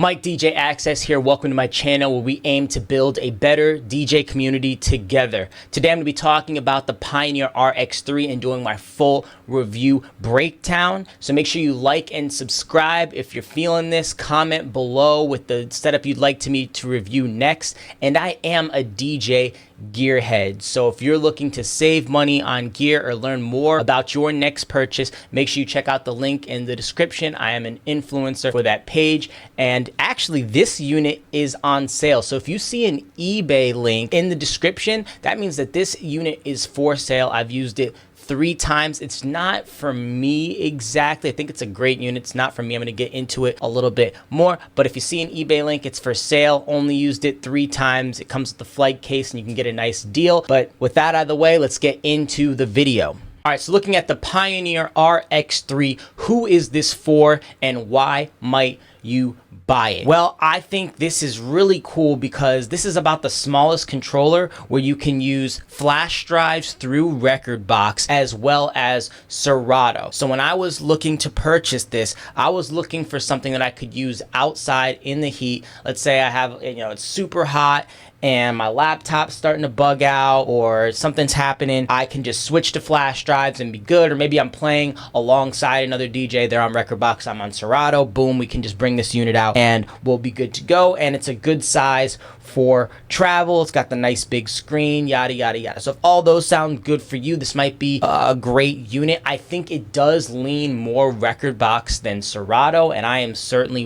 Mike DJ Access here. Welcome to my channel where we aim to build a better DJ community together. Today I'm going to be talking about the Pioneer RX3 and doing my full review breakdown. So make sure you like and subscribe. If you're feeling this, comment below with the setup you'd like me to review next. And I am a DJ gearhead, so if you're looking to save money on gear or learn more about your next purchase, make sure you check out the link in the description. I am an influencer for that page, and actually this unit is on sale. So if you see an eBay link in the description, that means that this unit is for sale. I've used it 3 times. It's not for me exactly. I think it's a great unit. It's not for me. I'm going to get into it a little bit more, but if you see an eBay link, it's for sale. Only used it 3 times. It comes with the flight case and you can get a nice deal. But with that out of the way, let's get into the video. All right, so looking at the Pioneer RX3, who is this for and why might you buy it? Well, I think this is really cool because this is about the smallest controller where you can use flash drives through rekordbox as well as Serato. So when I was looking to purchase this, I was looking for something that I could use outside in the heat. Let's say I have, it's super hot and my laptop's starting to bug out or something's happening, I can just switch to flash drives and be good. Or maybe I'm playing alongside another DJ. They're on rekordbox, I'm on Serato. Boom, we can just bring this unit out and we'll be good to go. And it's a good size for travel. It's got the nice big screen, yada, yada, yada. So if all those sound good for you, this might be a great unit. I think it does lean more rekordbox than Serato, and I am certainly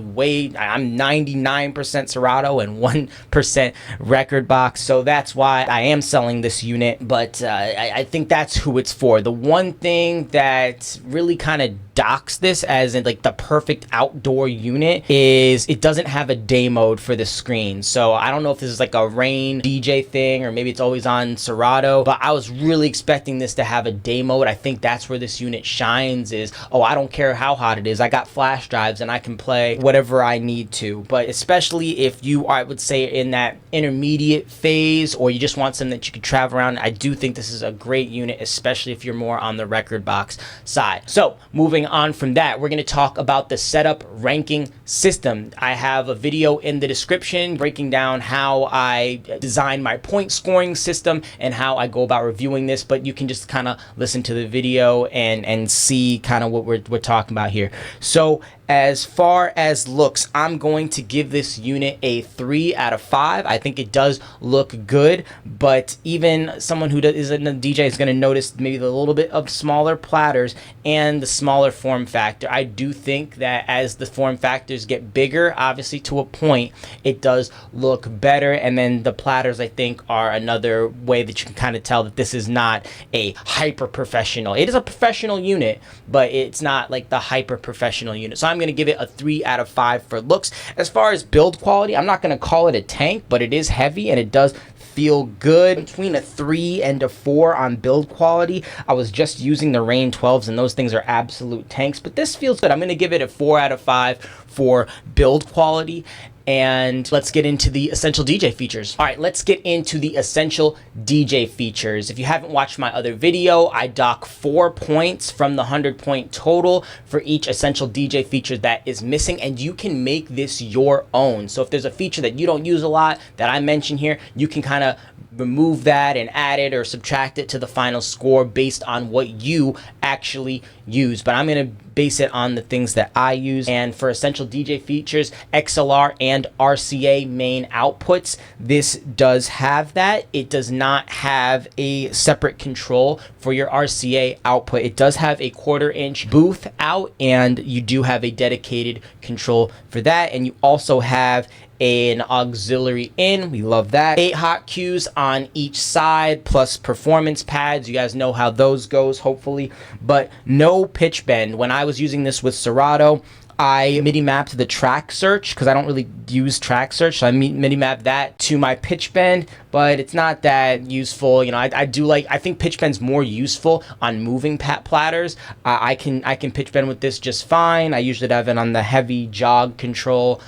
I'm 99% Serato and 1% rekordbox. So that's why I am selling this unit, but I think that's who it's for. The one thing that really kind of docks this as in like the perfect outdoor unit is it doesn't have a day mode for the screen. So I don't know if this is like a rain DJ thing or maybe it's always on Serato, but I was really expecting this to have a day mode. I think that's where this unit shines is, oh, I don't care how hot it is. I got flash drives and I can play whatever I need to. But especially if you are, I would say, in that intermediate phase or you just want something that you could travel around, I do think this is a great unit, especially if you're more on the rekordbox side. So moving on from that, we're going to talk about the setup ranking system. I have a video in the description breaking down how I design my point scoring system and how I go about reviewing this, but you can just kind of listen to the video and see kind of what we're talking about here. So as far as looks, I'm going to give this unit a 3 out of 5. I think it does look good, but even someone who isn't a DJ is going to notice maybe the little bit of smaller platters and the smaller form factor. I do think that as the form factors get bigger, obviously to a point, it does look better. And then the platters, I think, are another way that you can kind of tell that this is not a hyper professional. It is a professional unit, but it's not like the hyper professional unit. So I'm going to give it a 3 out of 5 for looks. As far as build quality, I'm not going to call it a tank, but it is heavy and it does feel good. Between a 3 and a 4 on build quality. I was just using the Rain 12s and those things are absolute tanks, but this feels good. I'm going to give it a 4 out of 5 for build quality. And let's get into the essential DJ features. All right, let's get into the essential DJ features. If you haven't watched my other video, I dock 4 points from the 100-point total for each essential DJ feature that is missing, and you can make this your own. So if there's a feature that you don't use a lot that I mention here, you can kind of remove that and add it or subtract it to the final score based on what you actually use. But I'm going to base it on the things that I use. And for essential DJ features, XLR and RCA main outputs, this does have that. It does not have a separate control for your RCA output. It does have a 1/4 inch booth out, and you do have a dedicated control for that. And you also have an auxiliary in. We love that. 8 hot cues on each side plus performance pads. You guys know how those goes, hopefully, but no pitch bend. When I was using this with Serato, I MIDI mapped the track search because I don't really use track search, so I MIDI mapped that to my pitch bend, but it's not that useful. I think pitch bend's more useful on moving platters. I can pitch bend with this just fine. I usually have it on the heavy jog control,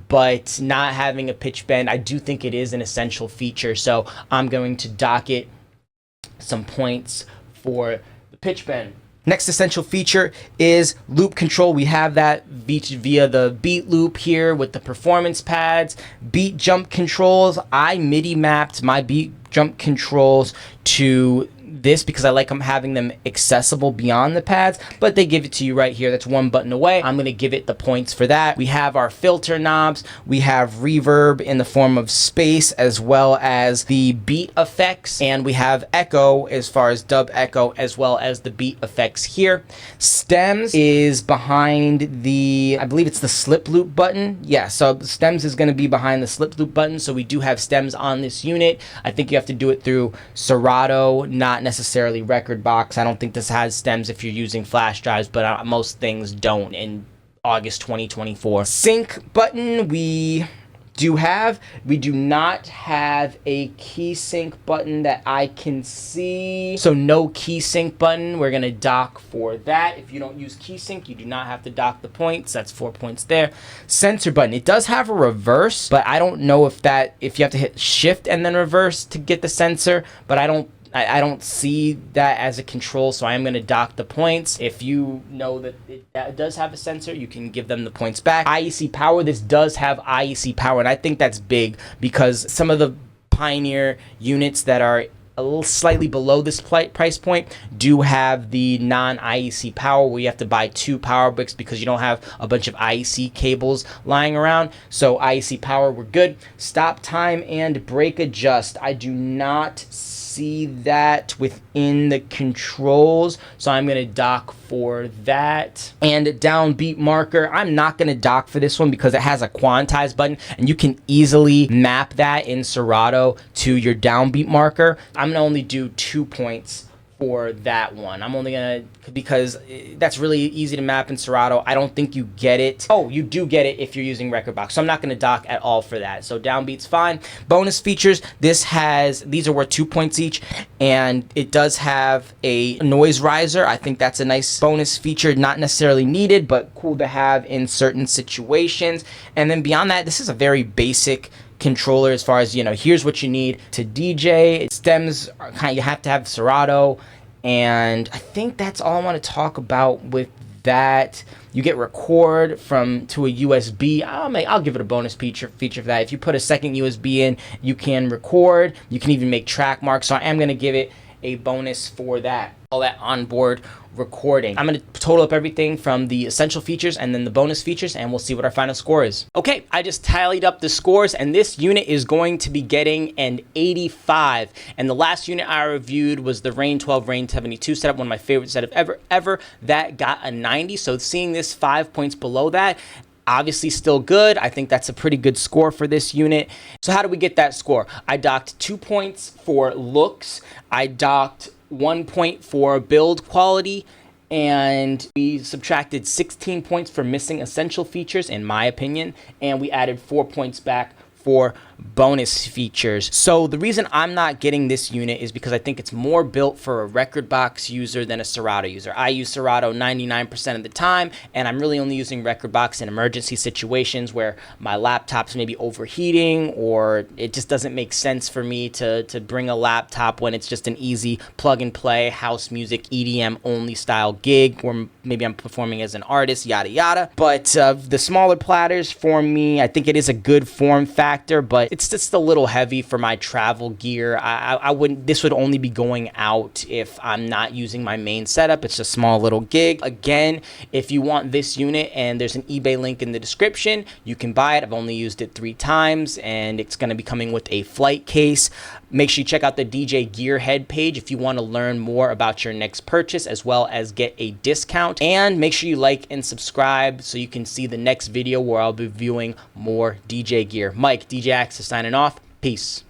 but not having a pitch bend, I do think it is an essential feature. So I'm going to dock it some points for the pitch bend. Next essential feature is loop control. We have that via the beat loop here with the performance pads. Beat jump controls. I MIDI mapped my beat jump controls to this because I like having them accessible beyond the pads, but they give it to you right here. That's one button away. I'm going to give it the points for that. We have our filter knobs. We have reverb in the form of space, as well as the beat effects, and we have echo as far as dub echo, as well as the beat effects here. Stems is behind the, I believe it's the slip loop button. Yeah, so stems is going to be behind the slip loop button, so we do have stems on this unit. I think you have to do it through Serato, not necessarily Rekordbox. I don't think this has stems if you're using flash drives, but most things don't in August 2024. Sync button we do have. We do not have a key sync button that I can see. So no key sync button. We're gonna dock for that. If you don't use key sync, you do not have to dock the points. That's 4 points there. Sensor button. It does have a reverse, but I don't know if you have to hit shift and then reverse to get the sensor, but I don't see that as a control, so I am going to dock the points. If you know that it does have a sensor, you can give them the points back. IEC power, this does have IEC power, and I think that's big because some of the Pioneer units that are a little slightly below this price point do have the non-IEC power where you have to buy 2 power bricks because you don't have a bunch of IEC cables lying around. So IEC power, we're good. Stop time and brake adjust. I do not see that within the controls, so I'm going to dock for that. And downbeat marker, I'm not going to dock for this one because it has a quantize button and you can easily map that in Serato to your downbeat marker. I'm going to only do 2 points for that one. I'm only gonna, because that's really easy to map in Serato. I don't think you get it. Oh, you do get it if you're using Rekordbox, so I'm not gonna dock at all for that. So downbeat's fine. Bonus features, these are worth 2 points each, and it does have a noise riser. I think that's a nice bonus feature, not necessarily needed, but cool to have in certain situations. And then beyond that, this is a very basic controller as far as, here's what you need to DJ. Stems are you have to have Serato, and I think that's all I want to talk about with that. You get record to a USB. I'll give it a bonus feature for that. If you put a second USB in, you can record. You can even make track marks. So I am going to give it a bonus for that. All that onboard recording. I'm going to total up everything from the essential features and then the bonus features, and we'll see what our final score is. Okay, I just tallied up the scores, and this unit is going to be getting an 85. And the last unit I reviewed was the Rain 12 Rain 72 setup, one of my favorite setups ever. That got a 90. So seeing this 5 points below that, obviously still good. I think that's a pretty good score for this unit. So how do we get that score? I docked 2 points for looks. I docked 1 point for build quality, and we subtracted 16 points for missing essential features, in my opinion, and we added 4 points back for bonus features. So the reason I'm not getting this unit is because I think it's more built for a Rekordbox user than a Serato user. I use Serato 99% of the time, and I'm really only using Rekordbox in emergency situations where my laptop's maybe overheating, or it just doesn't make sense for me to bring a laptop when it's just an easy plug and play house music EDM only style gig, or maybe I'm performing as an artist, yada yada. But the smaller platters for me, I think it is a good form factor, but it's just a little heavy for my travel gear. I wouldn't, this would only be going out if I'm not using my main setup. It's a small little gig. Again, if you want this unit, and there's an eBay link in the description, you can buy it. I've only used it 3 times, and it's going to be coming with a flight case. Make sure you check out the DJ Gearhead page if you want to learn more about your next purchase, as well as get a discount. And make sure you like and subscribe so you can see the next video where I'll be reviewing more DJ gear. Mike, DJAXCESS signing off. Peace.